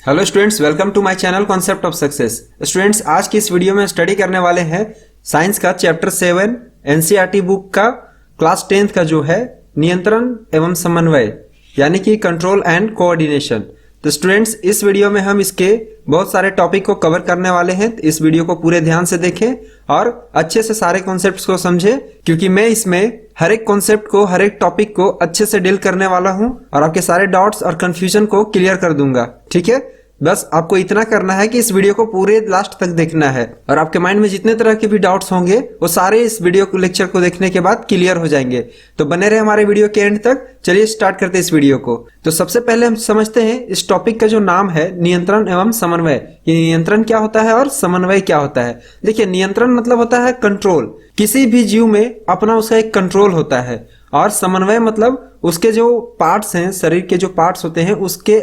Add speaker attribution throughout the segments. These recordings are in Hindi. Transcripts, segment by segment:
Speaker 1: Hello students, welcome to my channel concept of success. Students, आज की इस वीडियो में स्टडी करने वाले हैं साइंस का चैप्टर 7 एनसीईआरटी बुक का क्लास 10th का जो है नियंत्रण एवं समन्वय यानी कि कंट्रोल एंड कोऑर्डिनेशन। तो स्टूडेंट्स, इस वीडियो में हम इसके बहुत सारे टॉपिक को कवर करने वाले हैं। तो इस वीडियो को पूरे ध्यान से देखें और अच्छे से सारे कॉन्सेप्ट्स को समझें, क्योंकि मैं इसमें हर एक कॉन्सेप्ट को, हर एक टॉपिक को अच्छे से डील करने वाला हूं और आपके सारे डाउट्स और कंफ्यूजन को क्लियर कर दूंगा। ठीक है, बस आपको इतना करना है कि इस वीडियो को पूरे लास्ट तक देखना है और आपके माइंड में जितने तरह के भी डाउट्स होंगे वो सारे इस वीडियो को, लेक्चर को देखने के बाद क्लियर हो जाएंगे। तो बने रहे हमारे वीडियो के एंड तक। चलिए स्टार्ट करते हैं इस वीडियो को। तो सबसे पहले हम समझते हैं इस टॉपिक का जो नाम है नियंत्रण एवं समन्वय। ये नियंत्रण क्या होता है और समन्वय क्या होता है। देखिए, नियंत्रण मतलब होता है कंट्रोल। किसी भी जीव में अपना उसका एक कंट्रोल होता है, और समन्वय मतलब उसके जो पार्ट्स हैं, शरीर के जो पार्ट्स होते हैं उसके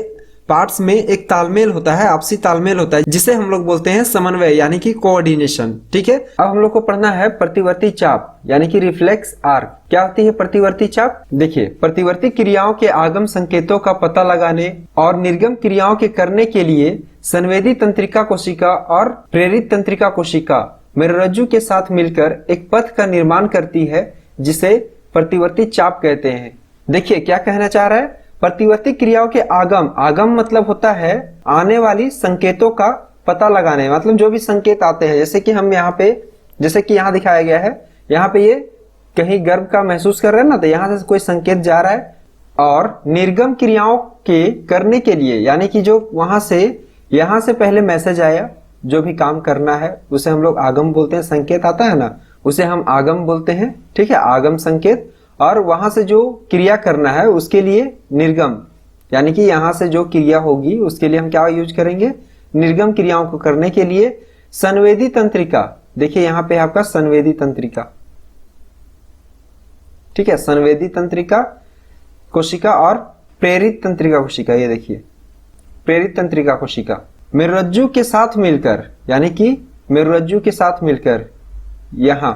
Speaker 1: पार्ट्स में एक तालमेल होता है, आपसी तालमेल होता है, जिसे हम लोग बोलते हैं समन्वय यानी कि कोऑर्डिनेशन। ठीक है, अब हम लोग को पढ़ना है प्रतिवर्ती चाप यानी कि रिफ्लेक्स आर्क। क्या होती है प्रतिवर्ती चाप? देखिए, प्रतिवर्ती क्रियाओं के आगम संकेतों का पता लगाने और निर्गम क्रियाओं के करने के लिए संवेदी तंत्रिका कोशिका और प्रेरित तंत्रिका कोशिका मेरुरज्जु के साथ मिलकर एक पथ का निर्माण करती है, जिसे प्रतिवर्ती चाप कहते हैं। देखिए क्या कहना चाह रहा है, प्रतिवर्ती क्रियाओं के आगम मतलब होता है आने वाली संकेतों का पता लगाने, मतलब जो भी संकेत आते हैं, जैसे कि हम यहाँ पे, जैसे कि यहाँ दिखाया गया है, यहाँ पे ये कहीं गर्भ का महसूस कर रहे हैं ना, तो यहाँ से कोई संकेत जा रहा है। और निर्गम क्रियाओं के करने के लिए यानी कि जो वहां से, यहाँ से पहले मैसेज आया, जो भी काम करना है उसे हम लोग आगम बोलते हैं। संकेत आता है ना, उसे हम आगम बोलते हैं। ठीक है, आगम संकेत। और वहां से जो क्रिया करना है उसके लिए निर्गम, यानी कि यहां से जो क्रिया होगी उसके लिए हम क्या यूज करेंगे, निर्गम क्रियाओं को करने के लिए संवेदी तंत्रिका। देखिए यहाँ पे आपका संवेदी तंत्रिका, ठीक है, संवेदी तंत्रिका कोशिका और प्रेरित तंत्रिका कोशिका। ये देखिए प्रेरित तंत्रिका कोशिका मेरुरज्जु के साथ मिलकर, यानी कि मेरुरज्जु के साथ मिलकर, यहां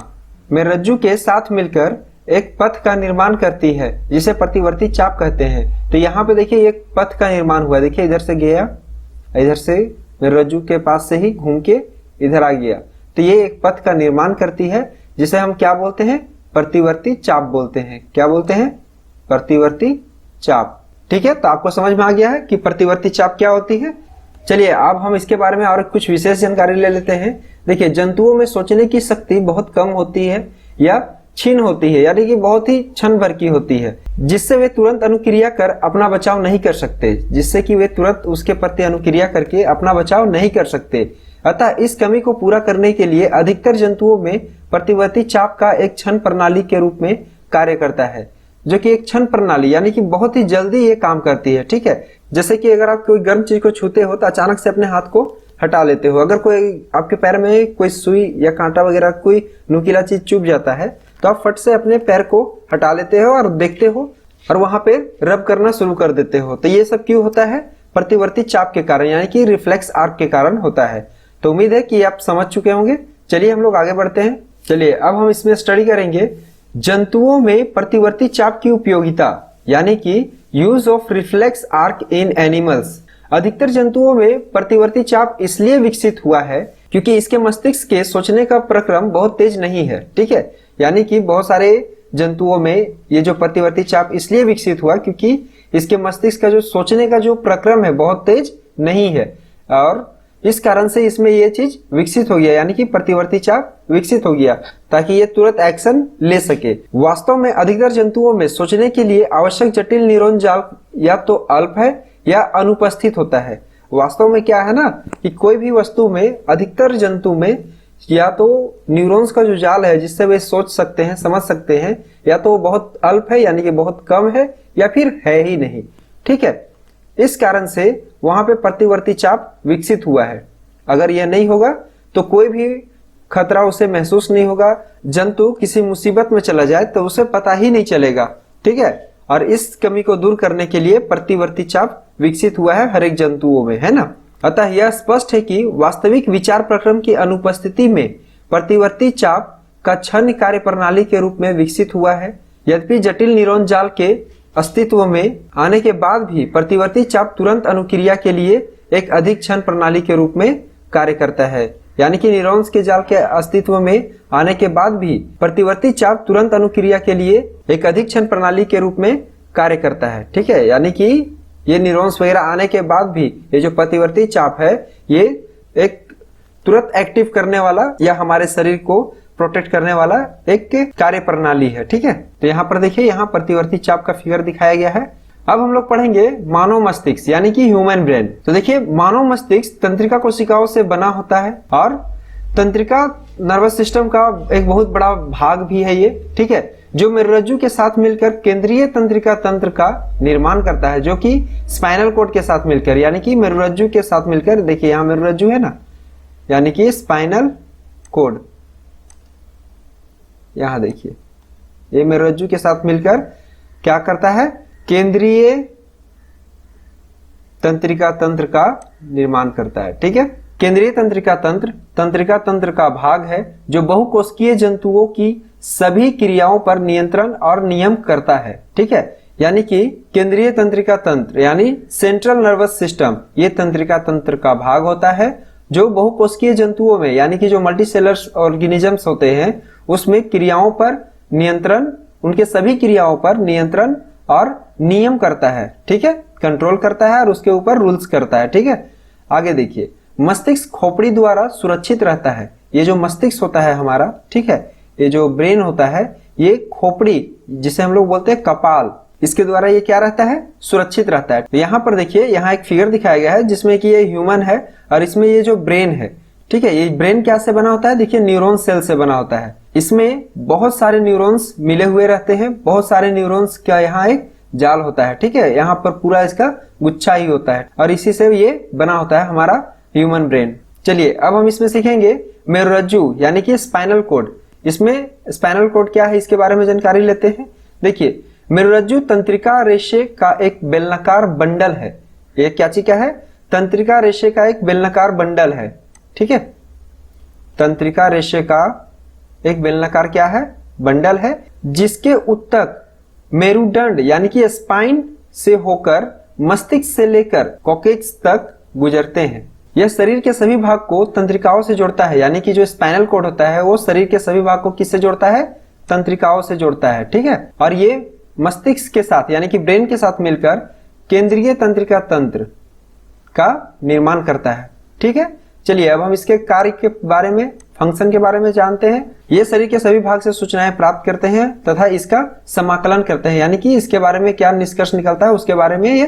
Speaker 1: मेरुरज्जु के साथ मिलकर एक पथ का निर्माण करती है, जिसे प्रतिवर्ती चाप कहते हैं। तो यहाँ पे देखिए एक पथ का निर्माण हुआ। देखिए इधर से गया, इधर से मेरुरज्जु के पास से ही घूम के इधर आ गया, तो ये एक पथ का निर्माण करती है, जिसे हम क्या बोलते हैं, प्रतिवर्ती चाप बोलते हैं। क्या बोलते हैं? प्रतिवर्ती चाप। ठीक है, तो आपको समझ में आ गया है कि प्रतिवर्ती चाप क्या होती है। चलिए अब हम इसके बारे में और कुछ विशेष जानकारी ले लेते हैं। देखिए, जंतुओं में सोचने की शक्ति बहुत कम होती है या क्षीण होती है, यानी कि बहुत ही क्षण भर की होती है, जिससे वे तुरंत अनुक्रिया कर अपना बचाव नहीं कर सकते, जिससे कि वे तुरंत उसके प्रति अनुक्रिया करके अपना बचाव नहीं कर सकते। अतः इस कमी को पूरा करने के लिए अधिकतर जंतुओं में प्रतिवर्ती चाप का एक क्षण प्रणाली के रूप में कार्य करता है, जो कि एक क्षण प्रणाली यानी कि बहुत ही जल्दी ये काम करती है। ठीक है, जैसे कि अगर आप कोई गर्म चीज को छूते हो तो अचानक से अपने हाथ को हटा लेते हो। अगर कोई आपके पैर में कोई सुई या कांटा वगैरह कोई नुकीला चीज चुभ जाता है तो आप फट से अपने पैर को हटा लेते हो और देखते हो और वहां पे रब करना शुरू कर देते हो। तो ये सब क्यों होता है? प्रतिवर्ती चाप के कारण, यानी कि रिफ्लेक्स आर्क के कारण होता है। तो उम्मीद है कि आप समझ चुके होंगे। चलिए हम लोग आगे बढ़ते हैं। चलिए अब हम इसमें स्टडी करेंगे जंतुओं में प्रतिवर्ती चाप की उपयोगिता, यानी कि use of reflex arc in animals. अधिकतर जंतुओं में प्रतिवर्ती चाप इसलिए विकसित हुआ है क्योंकि इसके मस्तिष्क के सोचने का प्रक्रम बहुत तेज नहीं है। ठीक है, यानी कि बहुत सारे जंतुओं में ये जो प्रतिवर्ती चाप इसलिए विकसित हुआ क्योंकि इसके मस्तिष्क का जो सोचने का जो प्रक्रम है बहुत तेज नहीं है, और इस कारण से इसमें ये चीज विकसित हो गया, यानी कि प्रतिवर्ती चाप विकसित हो गया ताकि ये तुरंत एक्शन ले सके। वास्तव में अधिकतर जंतुओं में सोचने के लिए आवश्यक जटिल न्यूरॉन जाल या तो अल्प है या अनुपस्थित होता है। वास्तव में क्या है ना कि कोई भी वस्तु में, अधिकतर जंतु में या तो न्यूरॉन्स का जो जाल है जिससे वे सोच सकते हैं, समझ सकते हैं, या तो बहुत अल्प है यानी कि बहुत कम है, या फिर है ही नहीं। ठीक है, इस कारण से वहां पे प्रतिवर्ती चाप विकसित हुआ है। अगर यह नहीं होगा तो कोई भी खतरा उसे महसूस नहीं होगा। जंतु किसी मुसीबत में चला जाए तो उसे पता ही नहीं चलेगा। ठीक है, और इस कमी को दूर करने के लिए प्रतिवर्ती चाप विकसित हुआ है हर एक जंतुओं में, है ना। अतः यह स्पष्ट है कि वास्तविक विचार प्रक्रम की अनुपस्थिति में प्रतिवर्ती चाप का क्षण कार्य प्रणाली के रूप में विकसित हुआ है। यद्यपि जटिल न्यूरॉन जाल के अस्तित्व में आने के बाद भी प्रतिवर्ती चाप तुरंत अनुक्रिया के लिए एक अधिक क्षण प्रणाली के रूप में कार्य करता है। यानी कि न्यूरॉन्स के जाल के अस्तित्व में आने के बाद भी प्रतिवर्ती चाप तुरंत अनुक्रिया के लिए एक अधिक क्षण प्रणाली के रूप में कार्य करता है। ठीक है, यानी कि ये न्यूरॉन्स वगैरह आने के बाद भी ये जो प्रतिवर्ती चाप है ये एक तुरंत एक्टिव करने वाला या हमारे शरीर को प्रोटेक्ट करने वाला एक कार्य प्रणाली है। ठीक है, तो यहाँ पर देखिए, यहाँ प्रतिवर्ती चाप का फिगर दिखाया गया है। अब हम लोग पढ़ेंगे मानव मस्तिष्क यानी कि ह्यूमन ब्रेन। तो देखिए, मानव मस्तिष्क तंत्रिका कोशिकाओं से बना होता है और तंत्रिका नर्वस सिस्टम का एक बहुत बड़ा भाग भी है ये। ठीक है, जो मेरुरज्जु के साथ मिलकर केंद्रीय तंत्रिका तंत्र का निर्माण करता है, जो कि स्पाइनल कोड के साथ मिलकर, यानी कि मेरुरज्जु के साथ मिलकर, देखिए यहाँ मेरुरज्जु है ना, यानी कि स्पाइनल कोड, यहां देखिए ये मेरुरज्जु के साथ मिलकर क्या करता है, केंद्रीय तंत्रिका तंत्र का निर्माण करता है। ठीक है, केंद्रीय तंत्रिका तंत्र का भाग है जो बहुकोशिकीय जंतुओं की सभी क्रियाओं पर नियंत्रण और नियम करता है। ठीक है, यानी कि केंद्रीय तंत्रिका तंत्र यानी सेंट्रल नर्वस सिस्टम ये तंत्रिका तंत्र का भाग होता है जो बहुकोशिकीय जंतुओं में, यानी कि जो मल्टीसेलर ऑर्गेनिजम्स होते हैं उसमें क्रियाओं पर नियंत्रण, उनके सभी क्रियाओं पर नियंत्रण और नियम करता है। ठीक है, कंट्रोल करता है और उसके ऊपर रूल्स करता है। ठीक है, आगे देखिए, मस्तिष्क खोपड़ी द्वारा सुरक्षित रहता है। ये जो मस्तिष्क होता है हमारा, ठीक है, ये जो ब्रेन होता है, ये खोपड़ी जिसे हम लोग बोलते हैं कपाल, इसके द्वारा ये क्या रहता है, सुरक्षित रहता है। तो यहाँ पर देखिए, यहाँ एक फिगर दिखाया गया है जिसमें कि ये ह्यूमन है और इसमें ये जो ब्रेन है, ठीक है, ये ब्रेन क्या से बना होता है, देखिए न्यूरॉन सेल से बना होता है। इसमें बहुत सारे न्यूरॉन्स मिले हुए रहते हैं, बहुत सारे न्यूरॉन्स का यहाँ एक जाल होता है। ठीक है, यहाँ पर पूरा इसका गुच्छा ही होता है और इसी से ये बना होता है हमारा ह्यूमन ब्रेन। चलिए अब हम इसमें सीखेंगे मेरुरज्जु यानी कि स्पाइनल कोड। इसमें स्पाइनल कोड क्या है इसके बारे में जानकारी लेते हैं। देखिए, मेरुरज्जु तंत्रिका रेशे का एक बेलनाकार बंडल है। ये क्या चीज क्या है, तंत्रिका रेशे का एक बेलनाकार बंडल है। ठीक है, तंत्रिका रेशे का एक बेलनाकार क्या है, बंडल है, जिसके उत्तक मेरुदंड यानी कि स्पाइन से होकर मस्तिष्क से लेकर कॉर्टेक्स तक गुजरते हैं। यह शरीर के सभी भाग को तंत्रिकाओं से जोड़ता है, यानी कि जो स्पाइनल कोड होता है वो शरीर के सभी भाग को किससे जोड़ता है, तंत्रिकाओं से जोड़ता है। ठीक है, और ये मस्तिष्क के साथ यानी कि ब्रेन के साथ मिलकर केंद्रीय तंत्रिका तंत्र का निर्माण करता है। ठीक है, चलिए अब हम इसके कार्य के बारे में, फंक्शन के बारे में जानते हैं। ये शरीर के सभी भाग से सूचनाएं प्राप्त करते हैं तथा इसका समाकलन करते हैं, यानी कि इसके बारे में क्या निष्कर्ष निकलता है उसके बारे में ये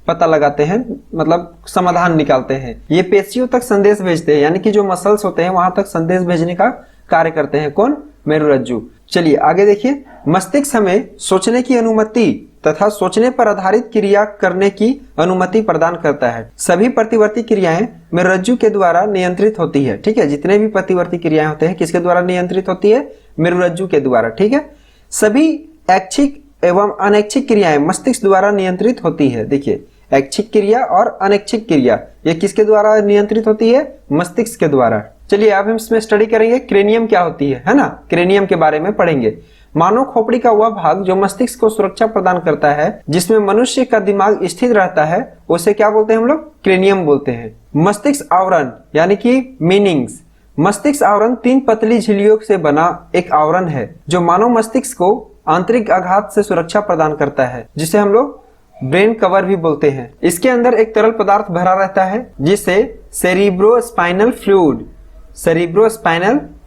Speaker 1: पता लगाते हैं, मतलब समाधान निकालते हैं। ये पेशियों तक संदेश भेजते हैं, यानी कि जो मसल्स होते हैं वहां तक संदेश भेजने का कार्य करते हैं। कौन, मेरुरज्जु। चलिए आगे देखिए, मस्तिष्क हमें सोचने की अनुमति तथा सोचने पर आधारित क्रिया करने की अनुमति प्रदान करता है। सभी प्रतिवर्ती क्रियाएं मेरुरज्जु के द्वारा नियंत्रित होती है। ठीक है, जितने भी प्रतिवर्ती क्रियाएं होते हैं किसके द्वारा नियंत्रित होती है, मेरुरज्जु के द्वारा। ठीक है, सभी ऐच्छिक एवं अनैच्छिक क्रियाएं मस्तिष्क द्वारा नियंत्रित होती है। देखिए, ऐच्छिक क्रिया और अनैच्छिक क्रिया ये किसके द्वारा नियंत्रित होती है, मस्तिष्क के द्वारा। चलिए अब हम इसमें स्टडी करेंगे क्रेनियम क्या होती है ना, क्रेनियम के बारे में पढ़ेंगे। मानव खोपड़ी का वह भाग जो मस्तिष्क को सुरक्षा प्रदान करता है, जिसमें मनुष्य का दिमाग स्थित रहता है, उसे क्या बोलते हैं हम लोग, क्रेनियम बोलते हैं। मस्तिष्क आवरण यानी कि मीनिंग्स, मस्तिष्क आवरण 3 पतली झिल्लियों से बना एक आवरण है जो मानव मस्तिष्क को आंतरिक आघात से सुरक्षा प्रदान करता है, जिसे हम लोग ब्रेन कवर भी बोलते हैं। इसके अंदर एक तरल पदार्थ भरा रहता है जिसे सेरिब्रोस्पाइनल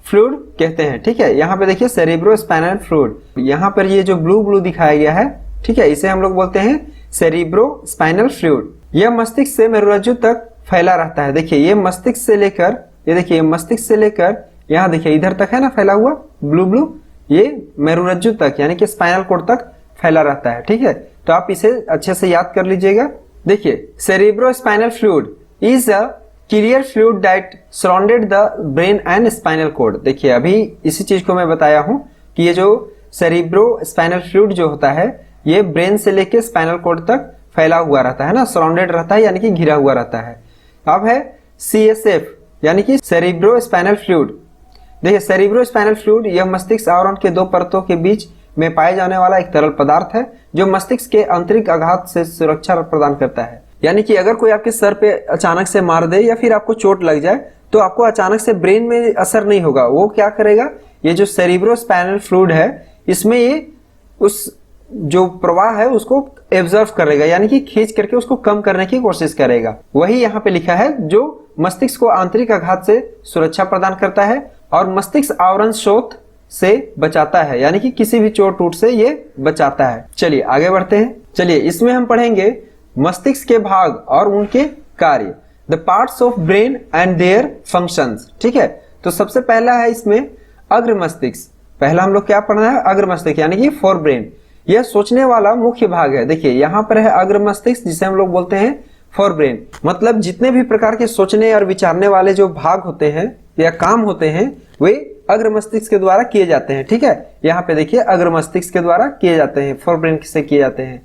Speaker 1: फ्लूइड कहते हैं। ठीक है, यहाँ पे देखिए सेरिब्रोस्पाइनल फ्लूइड, यहाँ पर ये जो ब्लू ब्लू दिखाया गया है, ठीक है, इसे हम लोग बोलते हैं सेरिब्रोस्पाइनल फ्लूइड। यह मस्तिष्क से मेरुरज्जु तक फैला रहता है। देखिए, ये मस्तिष्क से लेकर, ये देखिए मस्तिष्क से लेकर यहाँ देखिए इधर तक है ना फैला हुआ ब्लू ब्लू, ये मेरुरज्जु तक यानी कि स्पाइनल कोड तक फैला रहता है। ठीक है, तो आप इसे अच्छे से याद कर लीजिएगा। देखिए, cerebrospinal fluid is a clear fluid that surrounded the brain and spinal cord. देखिए, अभी इसी चीज को मैं बताया हूं कि ये जो सेरिब्रोस्पाइनल फ्लूइड जो होता है ये ब्रेन से लेके स्पाइनल कोड तक फैला हुआ रहता है ना, सराउंडेड रहता है यानी कि घिरा हुआ रहता है। अब है CSF यानी कि सेरिब्रोस्पाइनल फ्लूइड। देखिए, सेरिब्रोस्पाइनल फ्लूइड यह मस्तिष्क आवरण के 2 परतों के बीच में पाए जाने वाला एक तरल पदार्थ है जो मस्तिष्क के आंतरिक आघात से सुरक्षा प्रदान करता है। यानी कि अगर कोई आपके सर पे अचानक से मार दे या फिर आपको चोट लग जाए तो आपको अचानक से ब्रेन में असर नहीं होगा। वो क्या करेगा, ये जो सेरिब्रोस्पाइनल फ्लूइड है इसमें ये उस जो प्रवाह है उसको एब्जॉर्ब करेगा, यानी कि खींच करके उसको कम करने की कोशिश करेगा। वही यहाँ पे लिखा है जो मस्तिष्क को आंतरिक आघात से सुरक्षा प्रदान करता है और मस्तिष्क आवरण शोथ से बचाता है, यानी कि किसी भी चोट टूट से ये बचाता है। चलिए आगे बढ़ते हैं। चलिए इसमें हम पढ़ेंगे मस्तिष्क के भाग और उनके कार्य, the parts of brain and their functions. ठीक है, तो सबसे पहला है इसमें अग्र मस्तिष्क। पहला हम लोग क्या पढ़ना है, अग्र मस्तिष्क यानी कि फोर ब्रेन। यह सोचने वाला मुख्य भाग है। देखिए यहाँ पर है अग्र मस्तिष्क जिसे हम लोग बोलते हैं फोर ब्रेन, मतलब जितने भी प्रकार के सोचने और विचारने वाले जो भाग होते हैं या काम होते हैं वे अग्र मस्तिष्क के द्वारा किए जाते हैं। ठीक है, यहाँ पे देखिए अग्र मस्तिष्क के द्वारा किए जाते हैं, फोर ब्रेन से किए जाते हैं।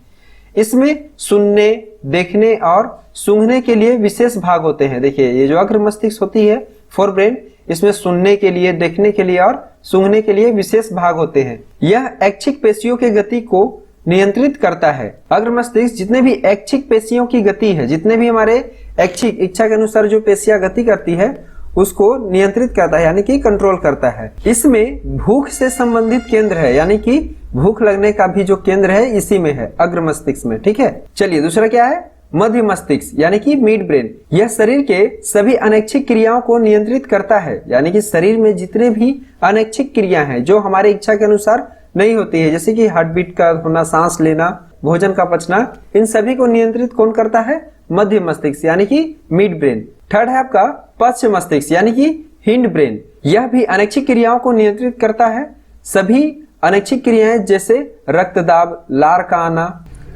Speaker 1: इसमें सुनने, देखने और सूंघने के लिए विशेष भाग होते हैं। देखिए ये जो अग्र मस्तिष्क होती है फोर ब्रेन, इसमें सुनने के लिए, देखने के लिए और सूंघने के लिए विशेष भाग होते हैं। यह ऐच्छिक पेशियों के गति को नियंत्रित करता है। अग्र मस्तिष्क जितने भी ऐच्छिक पेशियों की गति है, जितने भी हमारे ऐच्छिक इच्छा के अनुसार जो पेशियां गति करती है उसको नियंत्रित करता है, यानी कि कंट्रोल करता है। इसमें भूख से संबंधित केंद्र है, यानी कि भूख लगने का भी जो केंद्र है इसी में है, अग्र मस्तिष्क में। ठीक है, चलिए दूसरा क्या है, मध्य मस्तिष्क यानी कि मिड ब्रेन। यह शरीर के सभी अनैच्छिक क्रियाओं को नियंत्रित करता है, यानी कि शरीर में जितने भी अनैच्छिक क्रिया हैं जो हमारे इच्छा के अनुसार नहीं होती है, जैसे कि हार्ट बीट का होना, सांस लेना, भोजन का पचना, इन सभी को नियंत्रित कौन करता है, मध्य मस्तिष्क यानी कि मिड ब्रेन। थर्ड है आपका पश्च मस्तिष्क यानी कि हिंड ब्रेन। यह भी अनैच्छिक क्रियाओं को नियंत्रित करता है। सभी अनैच्छिक क्रियाएं जैसे रक्तदाब, लार का आना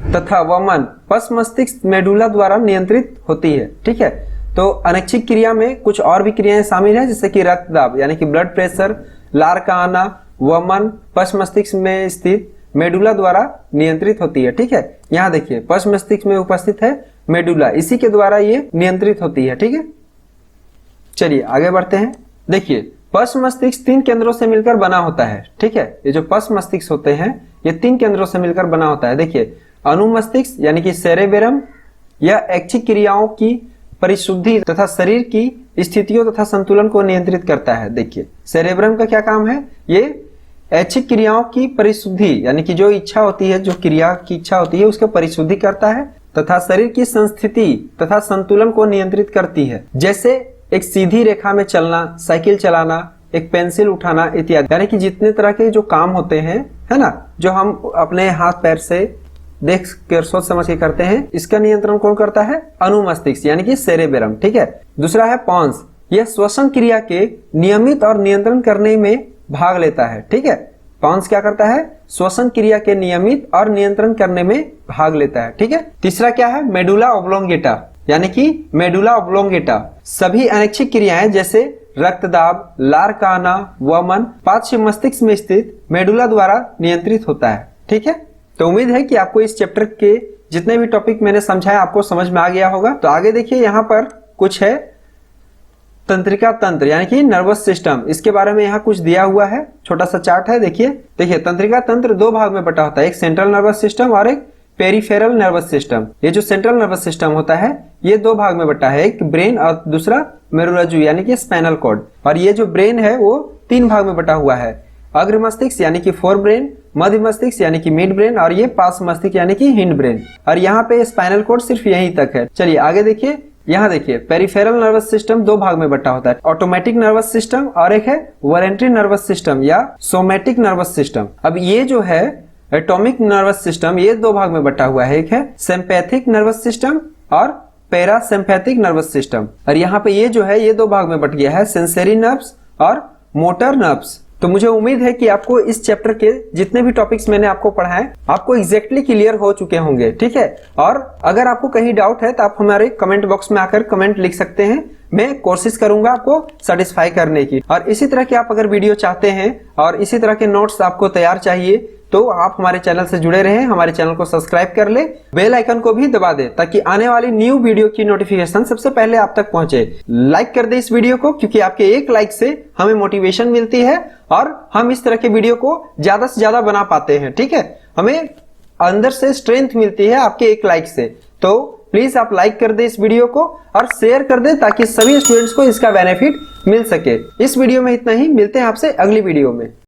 Speaker 1: तथा वमन पश्च मस्तिष्क मेडुला द्वारा नियंत्रित होती है। ठीक है, तो अनैच्छिक क्रिया में कुछ और भी क्रियाएं शामिल है, जैसे कि रक्तदाब यानी कि ब्लड प्रेशर, लार का आना, वमन पश्च मस्तिष्क में स्थित मेडुला द्वारा नियंत्रित होती है। ठीक है, यहाँ देखिए पश्च मस्तिष्क में उपस्थित है मेडुला, इसी के द्वारा ये नियंत्रित होती है। ठीक है, चलिए आगे बढ़ते हैं। देखिए पश्च मस्तिष्क 3 केंद्रों से मिलकर बना होता है। ठीक है, ये जो पश्च मस्तिष्क होते हैं ये 3 केंद्रों से मिलकर बना होता है। देखिए अनुमस्तिष्क यानी कि सेरेबेरम, यह ऐच्छिक क्रियाओं की परिशुद्धि तथा शरीर की स्थितियों तथा संतुलन को नियंत्रित करता है। देखिए सेरेब्रम का क्या काम है, ये ऐच्छिक क्रियाओं की परिशुद्धि यानी कि जो इच्छा होती है, जो क्रिया की इच्छा होती है उसका परिशुद्धि करता है तथा शरीर की संस्थिति तथा संतुलन को नियंत्रित करती है। जैसे एक सीधी रेखा में चलना, साइकिल चलाना, एक पेंसिल उठाना इत्यादि, यानी कि जितने तरह के जो काम होते हैं, है ना, जो हम अपने हाथ पैर से देख कर सोच समझ के करते हैं, इसका नियंत्रण कौन करता है, अनुमस्तिष्क यानी कि सेरेबेरम। ठीक है, दूसरा है पॉन्स, यह श्वसन क्रिया के नियमित और नियंत्रण करने में भाग लेता है। ठीक है, पॉन्स क्या करता है, श्वसन क्रिया के नियमित और नियंत्रण करने में भाग लेता है। ठीक है, तीसरा क्या है, मेडुला ऑब्लोंगेटा यानी कि मेडुला ऑब्लोंगेटा सभी अनैच्छिक क्रियाएं जैसे रक्तदाब, लार का आना, वमन पार्श्व मस्तिष्क में स्थित मेडुला द्वारा नियंत्रित होता है। ठीक है, तो उम्मीद है कि आपको इस चैप्टर के जितने भी टॉपिक मैंने समझाया आपको समझ में आ गया होगा। तो आगे देखिए यहाँ पर कुछ है तंत्रिका तंत्र यानी कि नर्वस सिस्टम, इसके बारे में यहाँ कुछ दिया हुआ है, छोटा सा चार्ट है। देखिए तंत्रिका तंत्र 2 भाग में बटा होता है, एक सेंट्रल नर्वस सिस्टम और एक पेरिफेरल नर्वस सिस्टम। ये जो सेंट्रल नर्वस सिस्टम होता है ये 2 भाग में बटा है, एक ब्रेन और दूसरा मेरुरज्जु यानी कि स्पाइनल कॉर्ड। और ये जो ब्रेन है वो 3 भाग में बटा हुआ है, अग्र मस्तिष्क यानी कि फोर ब्रेन, मध्य मस्तिष्क यानी कि मिड ब्रेन और ये पार्श्व मस्तिष्क यानी कि हिंड ब्रेन। और यहाँ पे स्पाइनल कॉर्ड सिर्फ यहीं तक है। चलिए आगे देखिए, यहाँ देखिए पेरिफेरल नर्वस सिस्टम 2 भाग में बटा होता है, ऑटोमेटिक नर्वस सिस्टम और एक है वॉलेंटरी नर्वस सिस्टम या सोमेटिक नर्वस सिस्टम। अब ये जो है एटॉमिक नर्वस सिस्टम ये 2 भाग में बटा हुआ है, एक है सिंपैथिक नर्वस सिस्टम और पैरासिम्पैथिक नर्वस सिस्टम। और यहाँ पे ये जो है ये 2 भाग में बट गया है, सेंसरी नर्व्स और मोटर नर्व्स। तो मुझे उम्मीद है कि आपको इस चैप्टर के जितने भी टॉपिक्स मैंने आपको पढ़ाए आपको एग्जैक्टली क्लियर हो चुके होंगे। ठीक है, और अगर आपको कहीं डाउट है तो आप हमारे कमेंट बॉक्स में आकर कमेंट लिख सकते हैं, मैं कोशिश करूंगा आपको सेटिस्फाई करने की। और इसी तरह के आप अगर वीडियो चाहते हैं और इसी तरह के नोट्स आपको तैयार चाहिए तो आप हमारे चैनल से जुड़े रहें, हमारे चैनल को सब्सक्राइब कर ले, बेल आइकन को भी दबा दे ताकि आने वाली न्यू वीडियो की नोटिफिकेशन सबसे पहले आप तक पहुंचे। लाइक कर दे इस वीडियो को, क्योंकि आपके एक लाइक से हमें मोटिवेशन मिलती है और हम इस तरह के वीडियो को ज्यादा से ज्यादा बना पाते हैं। ठीक है, हमें अंदर से स्ट्रेंथ मिलती है आपके एक लाइक से। तो प्लीज आप लाइक कर दे इस वीडियो को और शेयर कर दे ताकि सभी स्टूडेंट्स को इसका बेनिफिट मिल सके। इस वीडियो में इतना ही, मिलते हैं आपसे अगली वीडियो में।